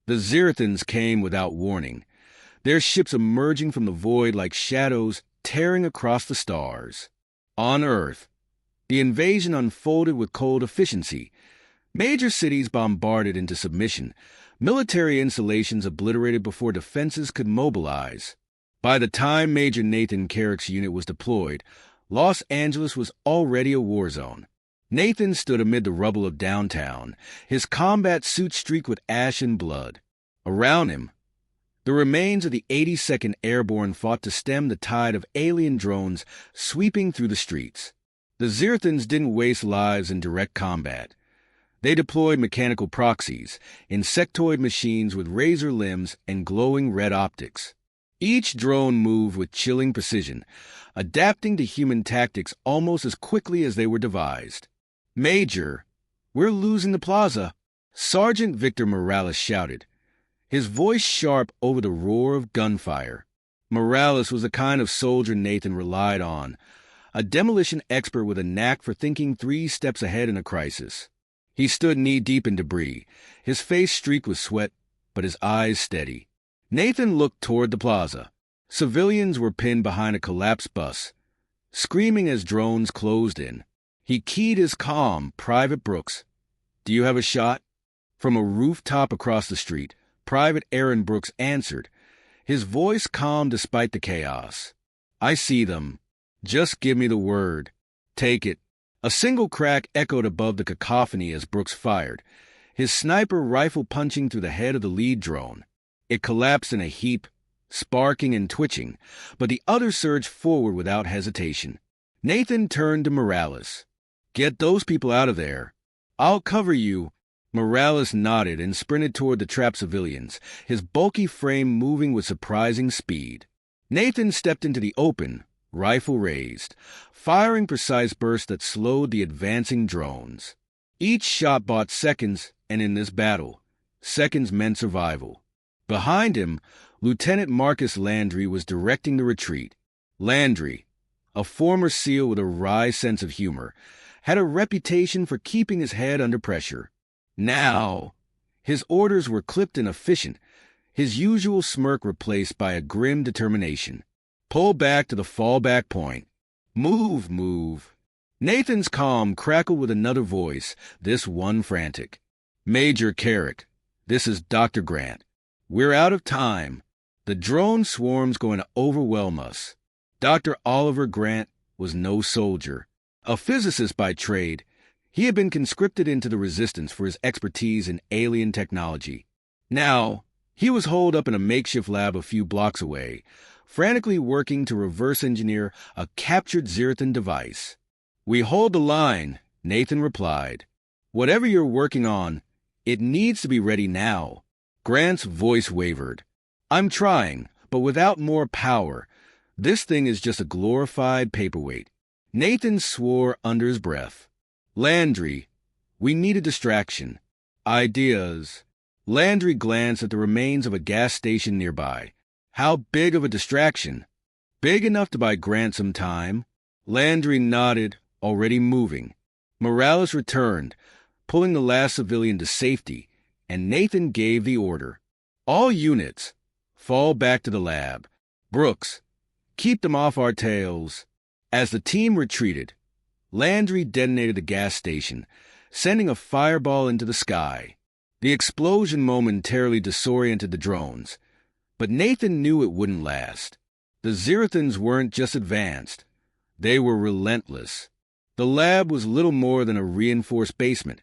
The Zirathans came without warning, their ships emerging from the void like shadows tearing across the stars. On Earth, the invasion unfolded with cold efficiency. Major cities bombarded into submission, military installations obliterated before defenses could mobilize. By the time Major Nathan Carrick's unit was deployed, Los Angeles was already a war zone. Nathan stood amid the rubble of downtown, his combat suit streaked with ash and blood. Around him, the remains of the 82nd Airborne fought to stem the tide of alien drones sweeping through the streets. The Zirathans didn't waste lives in direct combat. They deployed mechanical proxies, insectoid machines with razor limbs and glowing red optics. Each drone moved with chilling precision, adapting to human tactics almost as quickly as they were devised. "Major, we're losing the plaza," Sergeant Victor Morales shouted, his voice sharp over the roar of gunfire. Morales was the kind of soldier Nathan relied on, a demolition expert with a knack for thinking 3 steps ahead in a crisis. He stood knee-deep in debris, his face streaked with sweat, but his eyes steady. Nathan looked toward the plaza. Civilians were pinned behind a collapsed bus, screaming as drones closed in. He keyed his comm, Private Brooks. "Do you have a shot?" From a rooftop across the street, Private Aaron Brooks answered, his voice calm despite the chaos. "I see them. Just give me the word." "Take it." A single crack echoed above the cacophony as Brooks fired, his sniper rifle punching through the head of the lead drone. It collapsed in a heap, sparking and twitching, but the other surged forward without hesitation. Nathan turned to Morales. "Get those people out of there. I'll cover you." Morales nodded and sprinted toward the trapped civilians, his bulky frame moving with surprising speed. Nathan stepped into the open, rifle raised, firing precise bursts that slowed the advancing drones. Each shot bought seconds, and in this battle, seconds meant survival. Behind him, Lieutenant Marcus Landry was directing the retreat. Landry, a former SEAL with a wry sense of humor, had a reputation for keeping his head under pressure. Now, his orders were clipped and efficient, his usual smirk replaced by a grim determination. "Pull back to the fallback point. Move, move." Nathan's comm crackled with another voice, this one frantic. "Major Carrick, this is Dr. Grant. We're out of time. The drone swarm's going to overwhelm us." Dr. Oliver Grant was no soldier. A physicist by trade, he had been conscripted into the resistance for his expertise in alien technology. Now, he was holed up in a makeshift lab a few blocks away, frantically working to reverse engineer a captured Zirathan device. "We hold the line," Nathan replied. "Whatever you're working on, it needs to be ready now." Grant's voice wavered. "I'm trying, but without more power. This thing is just a glorified paperweight." Nathan swore under his breath. "Landry, we need a distraction. Ideas." Landry glanced at the remains of a gas station nearby. "How big of a distraction?" "Big enough to buy Grant some time." Landry nodded, already moving. Morales returned, pulling the last civilian to safety, and Nathan gave the order. "All units, fall back to the lab. Brooks, keep them off our tails." As the team retreated, Landry detonated the gas station, sending a fireball into the sky. The explosion momentarily disoriented the drones, but Nathan knew it wouldn't last. The Zirathans weren't just advanced. They were relentless. The lab was little more than a reinforced basement,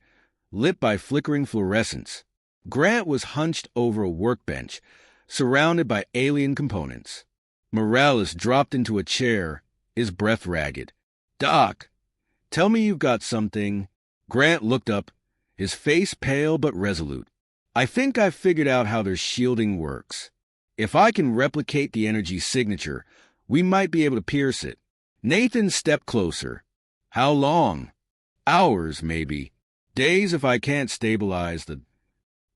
lit by flickering fluorescence. Grant was hunched over a workbench, surrounded by alien components. Morales dropped into a chair, his breath ragged. "Doc, tell me you've got something." Grant looked up, his face pale but resolute. "I think I've figured out how their shielding works. If I can replicate the energy signature, we might be able to pierce it." Nathan stepped closer. "How long?" "Hours, maybe. Days if I can't stabilize the—"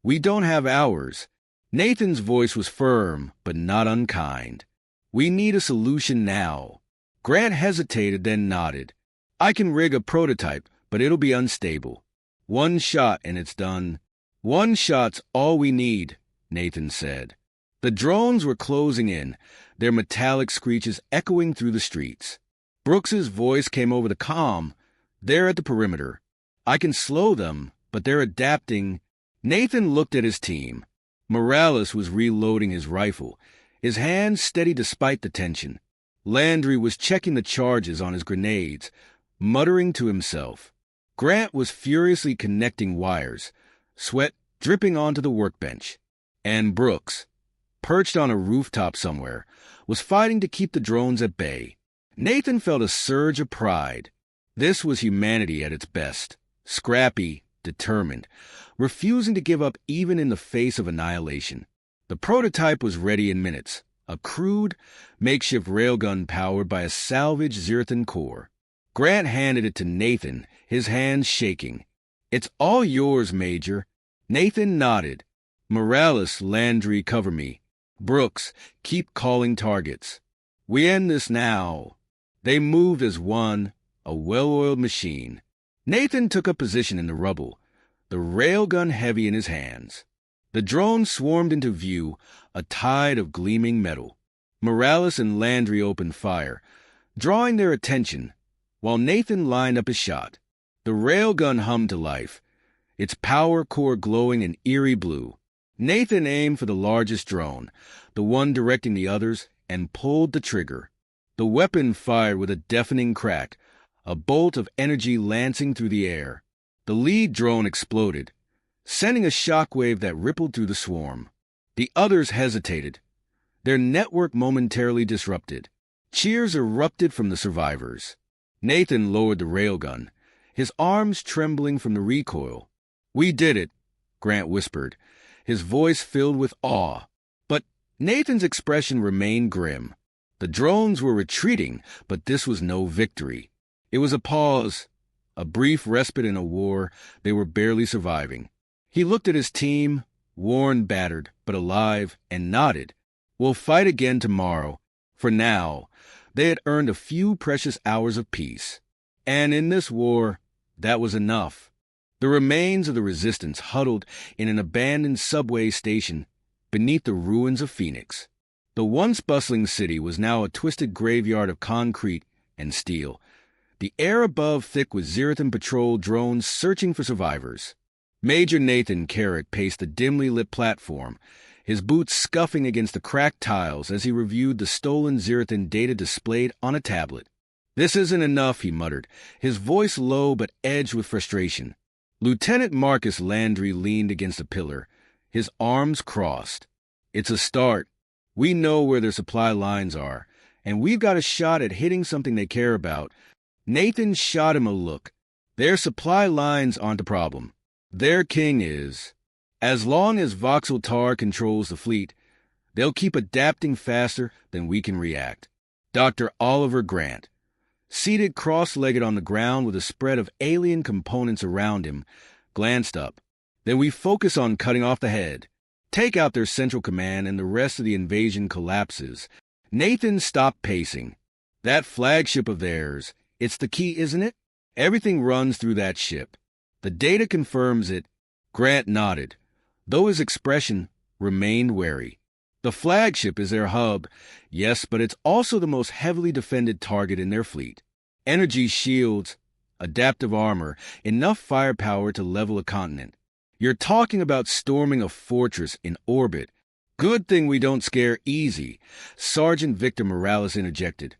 "We don't have hours." Nathan's voice was firm, but not unkind. "We need a solution now." Grant hesitated, then nodded. "I can rig a prototype, but it'll be unstable. One shot and it's done." "One shot's all we need," Nathan said. The drones were closing in, their metallic screeches echoing through the streets. Brooks's voice came over the comm. They're at the perimeter. I can slow them, but they're adapting. Nathan looked at his team. Morales was reloading his rifle, his hands steady despite the tension. Landry was checking the charges on his grenades, muttering to himself. Grant was furiously connecting wires, sweat dripping onto the workbench. And Brooks, perched on a rooftop somewhere, was fighting to keep the drones at bay. Nathan felt a surge of pride. This was humanity at its best, scrappy, determined, refusing to give up even in the face of annihilation. The prototype was ready in minutes, a crude, makeshift railgun powered by a salvaged Zirthon core. Grant handed it to Nathan, his hands shaking. It's all yours, Major. Nathan nodded. Morales, Landry, cover me. Brooks, keep calling targets. We end this now. They moved as one, a well-oiled machine. Nathan took a position in the rubble, the railgun heavy in his hands. The drone swarmed into view, a tide of gleaming metal. Morales and Landry opened fire, drawing their attention, while Nathan lined up his shot. The railgun hummed to life, its power core glowing in eerie blue. Nathan aimed for the largest drone, the one directing the others, and pulled the trigger. The weapon fired with a deafening crack, a bolt of energy lancing through the air. The lead drone exploded, sending a shockwave that rippled through the swarm. The others hesitated, their network momentarily disrupted. Cheers erupted from the survivors. Nathan lowered the railgun, his arms trembling from the recoil. We did it, Grant whispered, his voice filled with awe. But Nathan's expression remained grim. The drones were retreating, but this was no victory. It was a pause, a brief respite in a war they were barely surviving. He looked at his team, worn, battered, but alive, and nodded. We'll fight again tomorrow. For now, they had earned a few precious hours of peace. And in this war, that was enough. The remains of the resistance huddled in an abandoned subway station beneath the ruins of Phoenix. The once bustling city was now a twisted graveyard of concrete and steel, the air above thick with Zirthon patrol drones searching for survivors. Major Nathan Carrick paced the dimly lit platform, his boots scuffing against the cracked tiles as he reviewed the stolen Zirthon data displayed on a tablet. This isn't enough, he muttered, his voice low but edged with frustration. Lieutenant Marcus Landry leaned against a pillar, his arms crossed. It's a start. We know where their supply lines are, and we've got a shot at hitting something they care about. Nathan shot him a look. Their supply lines aren't a problem. Their king is. As long as Voxel Tar controls the fleet, they'll keep adapting faster than we can react. Dr. Oliver Grant, seated cross-legged on the ground with a spread of alien components around him, glanced up. Then we focus on cutting off the head. Take out their central command and the rest of the invasion collapses. Nathan stopped pacing. That flagship of theirs, it's the key, isn't it? Everything runs through that ship. The data confirms it. Grant nodded, though his expression remained wary. The flagship is their hub, yes, but it's also the most heavily defended target in their fleet. Energy shields, adaptive armor, enough firepower to level a continent. You're talking about storming a fortress in orbit. Good thing we don't scare easy, Sergeant Victor Morales interjected,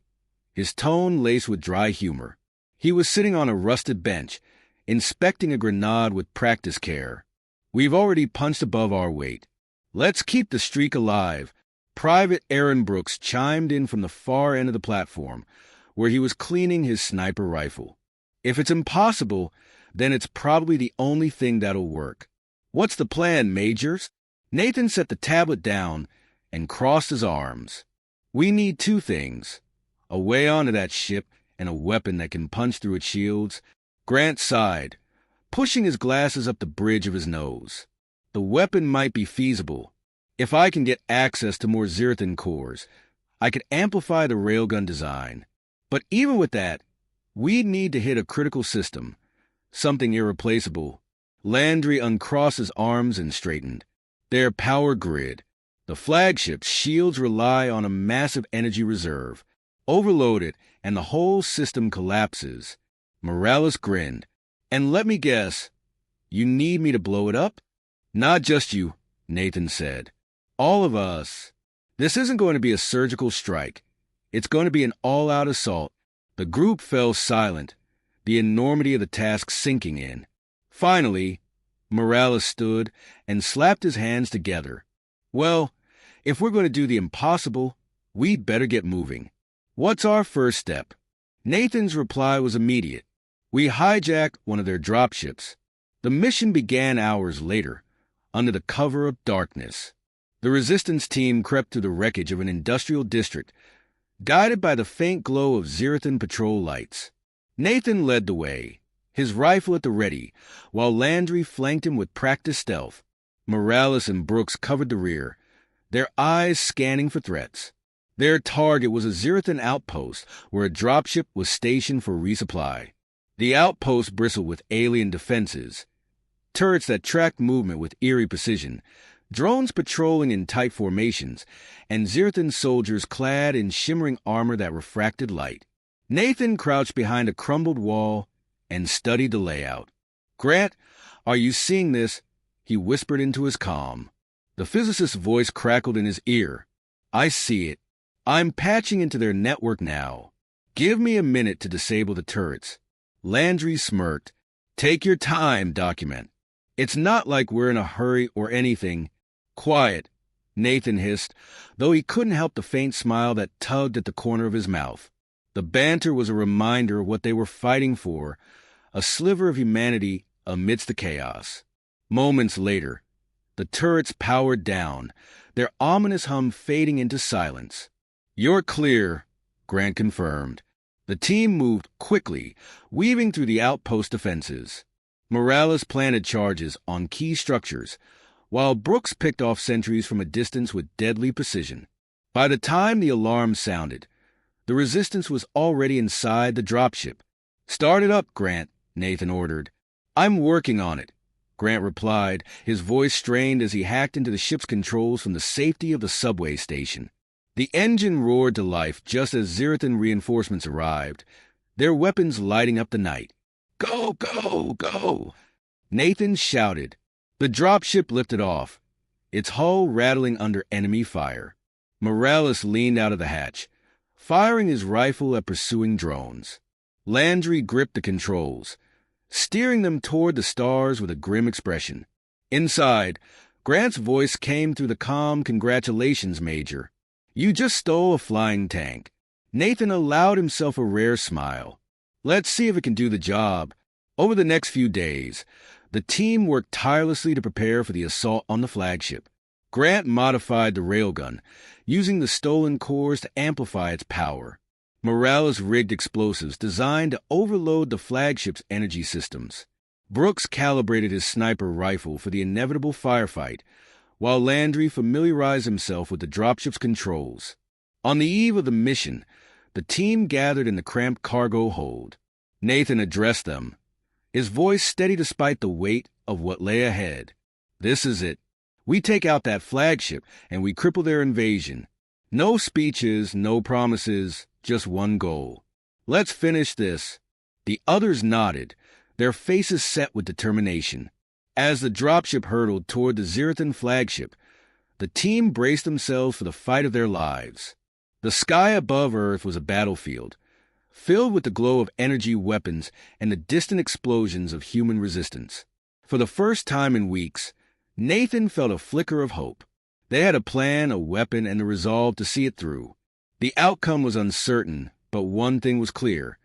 his tone laced with dry humor. He was sitting on a rusted bench, inspecting a grenade with practice care. We've already punched above our weight. Let's keep the streak alive. Private Aaron Brooks chimed in from the far end of the platform, where he was cleaning his sniper rifle. If it's impossible, then it's probably the only thing that'll work. What's the plan, Majors? Nathan set the tablet down and crossed his arms. We need two things: a way onto that ship and a weapon that can punch through its shields. Grant sighed, pushing his glasses up the bridge of his nose. The weapon might be feasible. If I can get access to more Zirthon cores, I could amplify the railgun design. But even with that, we'd need to hit a critical system, something irreplaceable. Landry uncrossed his arms and straightened. Their power grid. The flagship's shields rely on a massive energy reserve. Overload it, and the whole system collapses. Morales grinned. And let me guess, you need me to blow it up? Not just you, Nathan said. All of us. This isn't going to be a surgical strike. It's going to be an all-out assault. The group fell silent, the enormity of the task sinking in. Finally, Morales stood and slapped his hands together. Well, if we're going to do the impossible, we'd better get moving. What's our first step? Nathan's reply was immediate. We hijack one of their dropships. The mission began hours later, under the cover of darkness. The resistance team crept through the wreckage of an industrial district, guided by the faint glow of Zerothan patrol lights. Nathan led the way, his rifle at the ready, while Landry flanked him with practiced stealth. Morales and Brooks covered the rear, their eyes scanning for threats. Their target was a Zerothan outpost where a dropship was stationed for resupply. The outpost bristled with alien defenses, turrets that tracked movement with eerie precision, drones patrolling in tight formations, and Zerothan soldiers clad in shimmering armor that refracted light. Nathan crouched behind a crumbled wall and studied the layout. "Grant, are you seeing this?" he whispered into his comm. The physicist's voice crackled in his ear. "I see it. I'm patching into their network now. Give me a minute to disable the turrets." Landry smirked. "Take your time, document. It's not like we're in a hurry or anything." "Quiet," Nathan hissed, though he couldn't help the faint smile that tugged at the corner of his mouth. The banter was a reminder of what they were fighting for, a sliver of humanity amidst the chaos. Moments later, the turrets powered down, their ominous hum fading into silence. "You're clear," Grant confirmed. The team moved quickly, weaving through the outpost defenses. Morales planted charges on key structures, while Brooks picked off sentries from a distance with deadly precision. By the time the alarm sounded, the resistance was already inside the dropship. "Start it up, Grant," Nathan ordered. "I'm working on it," Grant replied, his voice strained as he hacked into the ship's controls from the safety of the subway station. The engine roared to life just as Zerothan reinforcements arrived, their weapons lighting up the night. "Go, go, go!" Nathan shouted. The dropship lifted off, its hull rattling under enemy fire. Morales leaned out of the hatch, firing his rifle at pursuing drones. Landry gripped the controls, steering them toward the stars with a grim expression. Inside, Grant's voice came through the calm, "Congratulations, Major. You just stole a flying tank." Nathan allowed himself a rare smile. "Let's see if it can do the job." Over the next few days, the team worked tirelessly to prepare for the assault on the flagship. Grant modified the railgun, using the stolen cores to amplify its power. Morales rigged explosives designed to overload the flagship's energy systems. Brooks calibrated his sniper rifle for the inevitable firefight, while Landry familiarized himself with the dropship's controls. On the eve of the mission, the team gathered in the cramped cargo hold. Nathan addressed them, his voice steady despite the weight of what lay ahead. "This is it. We take out that flagship, and we cripple their invasion. No speeches, no promises, just one goal. Let's finish this." The others nodded, their faces set with determination. As the dropship hurtled toward the Zerothan flagship, the team braced themselves for the fight of their lives. The sky above Earth was a battlefield, filled with the glow of energy weapons and the distant explosions of human resistance. For the first time in weeks, Nathan felt a flicker of hope. They had a plan, a weapon, and the resolve to see it through. The outcome was uncertain, but one thing was clear.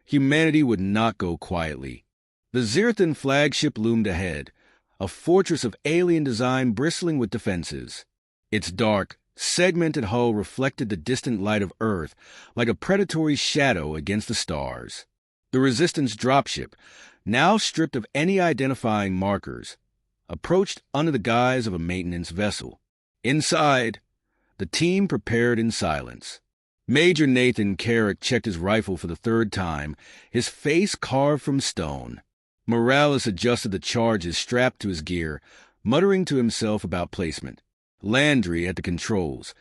Humanity would not go quietly. The Zerothan flagship loomed ahead, a fortress of alien design bristling with defenses. Its dark, segmented hull reflected the distant light of Earth like a predatory shadow against the stars. The Resistance dropship, now stripped of any identifying markers, approached under the guise of a maintenance vessel. Inside, the team prepared in silence. Major Nathan Carrick checked his rifle for the third time, his face carved from stone. Morales adjusted the charges strapped to his gear, muttering to himself about placement. Landry, at the controls,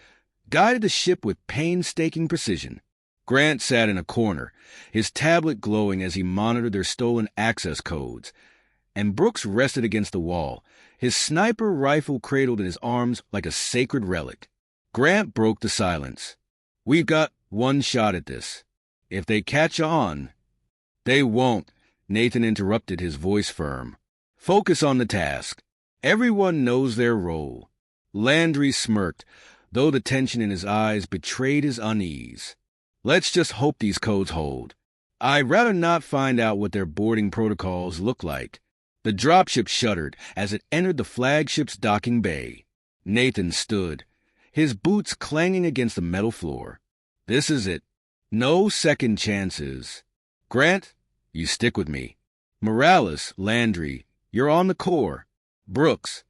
guided the ship with painstaking precision. Grant sat in a corner, his tablet glowing as he monitored their stolen access codes, and Brooks rested against the wall, his sniper rifle cradled in his arms like a sacred relic. Grant broke the silence. "We've got one shot at this. If they catch on—" "They won't," Nathan interrupted, his voice firm. "Focus on the task. Everyone knows their role." Landry smirked, though the tension in his eyes betrayed his unease. "Let's just hope these codes hold. I'd rather not find out what their boarding protocols look like." The dropship shuddered as it entered the flagship's docking bay. Nathan stood, his boots clanging against the metal floor. "This is it. No second chances. Grant, you stick with me. Morales, Landry, you're on the core. Brooks,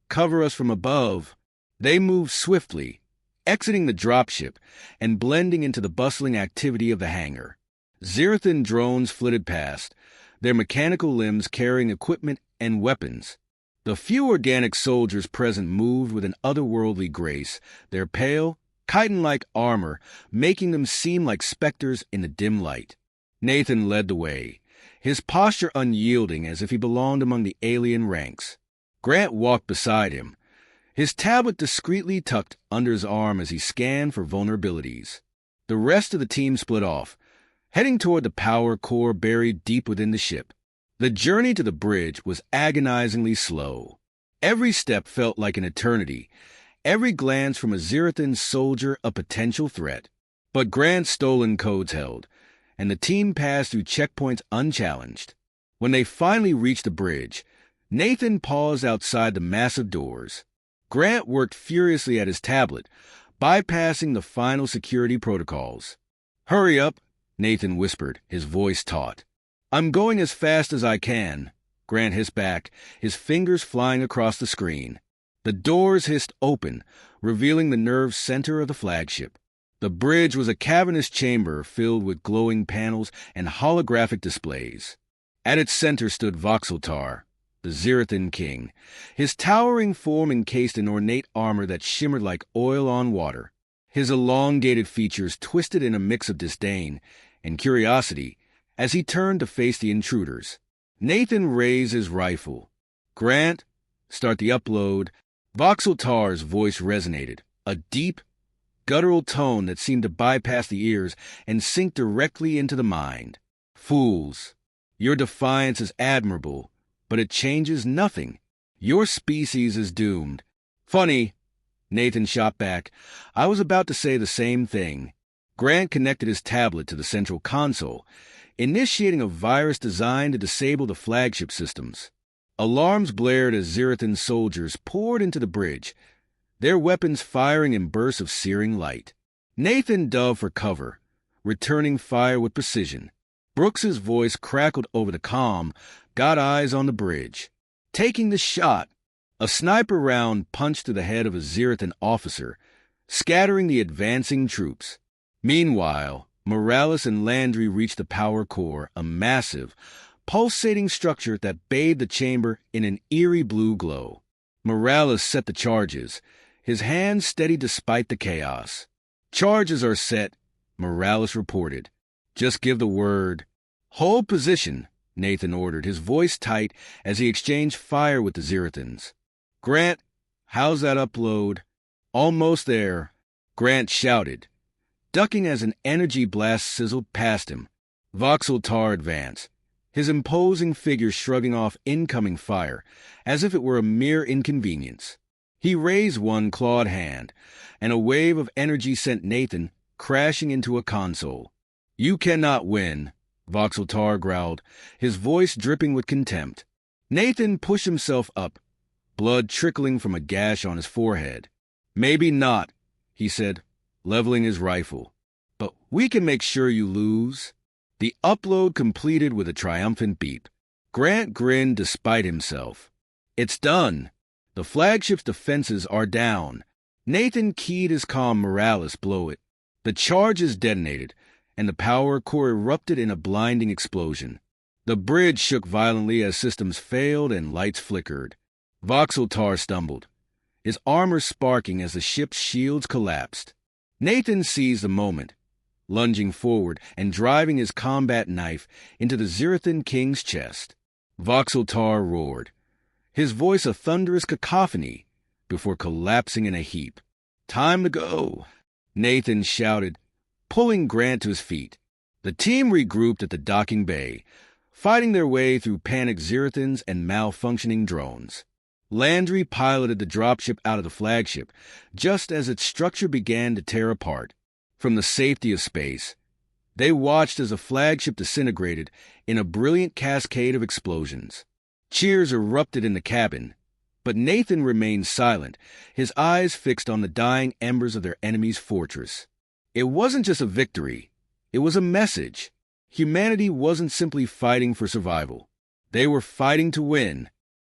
cover us from above." They moved swiftly, exiting the dropship and blending into the bustling activity of the hangar. Zirathan drones flitted past, their mechanical limbs carrying equipment and weapons. The few organic soldiers present moved with an otherworldly grace, their pale, chitin-like armor making them seem like specters in the dim light. Nathan led the way, his posture unyielding as if he belonged among the alien ranks. Grant walked beside him, his tablet discreetly tucked under his arm as he scanned for vulnerabilities. The rest of the team split off, heading toward the power core buried deep within the ship. The journey to the bridge was agonizingly slow. Every step felt like an eternity, every glance from a Zirathan soldier a potential threat. But Grant's stolen codes held, and the team passed through checkpoints unchallenged. When they finally reached the bridge, Nathan paused outside the massive doors. Grant worked furiously at his tablet, bypassing the final security protocols. "Hurry up," Nathan whispered, his voice taut. "I'm going as fast as I can," Grant hissed back, his fingers flying across the screen. The doors hissed open, revealing the nerve center of the flagship. The bridge was a cavernous chamber filled with glowing panels and holographic displays. At its center stood Voxeltar, the Zirathan king, his towering form encased in ornate armor that shimmered like oil on water. His elongated features twisted in a mix of disdain and curiosity as he turned to face the intruders. Nathan raised his rifle. "Grant, start the upload." Voxeltar's voice resonated, a deep, guttural tone that seemed to bypass the ears and sink directly into the mind. "Fools, your defiance is admirable, but it changes nothing. Your species is doomed." "Funny," Nathan shot back. "I was about to say the same thing." Grant connected his tablet to the central console, initiating a virus designed to disable the flagship systems. Alarms blared as Zirathan soldiers poured into the bridge, their weapons firing in bursts of searing light. Nathan dove for cover, returning fire with precision. Brooks's voice crackled over the comm, "Got eyes on the bridge." Taking the shot, a sniper round punched through the head of a Zirathan officer, scattering the advancing troops. Meanwhile, Morales and Landry reached the power core, a massive, pulsating structure that bathed the chamber in an eerie blue glow. Morales set the charges, his hands steady despite the chaos. "Charges are set," Morales reported. "Just give the word." "Hold position," Nathan ordered, his voice tight as he exchanged fire with the Zirathans. "Grant, how's that upload?" "Almost there," Grant shouted, ducking as an energy blast sizzled past him. Voxeltar advanced, his imposing figure shrugging off incoming fire as if it were a mere inconvenience. He raised one clawed hand, and a wave of energy sent Nathan crashing into a console. "You cannot win," Voxeltar growled, his voice dripping with contempt. Nathan pushed himself up, blood trickling from a gash on his forehead. "Maybe not," he said, leveling his rifle. "But we can make sure you lose." The upload completed with a triumphant beep. Grant grinned despite himself. "It's done. The flagship's defenses are down." Nathan keyed his comm Morales below it. The charges detonated, and the power core erupted in a blinding explosion. The bridge shook violently as systems failed and lights flickered. Voxeltar stumbled, his armor sparking as the ship's shields collapsed. Nathan seized the moment, lunging forward and driving his combat knife into the Zirathan king's chest. Voxeltar roared, his voice a thunderous cacophony, before collapsing in a heap. "Time to go," Nathan shouted, pulling Grant to his feet. The team regrouped at the docking bay, fighting their way through panicked Zirathans and malfunctioning drones. Landry piloted the dropship out of the flagship, just as its structure began to tear apart. From the safety of space, they watched as the flagship disintegrated in a brilliant cascade of explosions. Cheers erupted in the cabin, but Nathan remained silent, his eyes fixed on the dying embers of their enemy's fortress. It wasn't just a victory, it was a message. Humanity wasn't simply fighting for survival. They were fighting to win,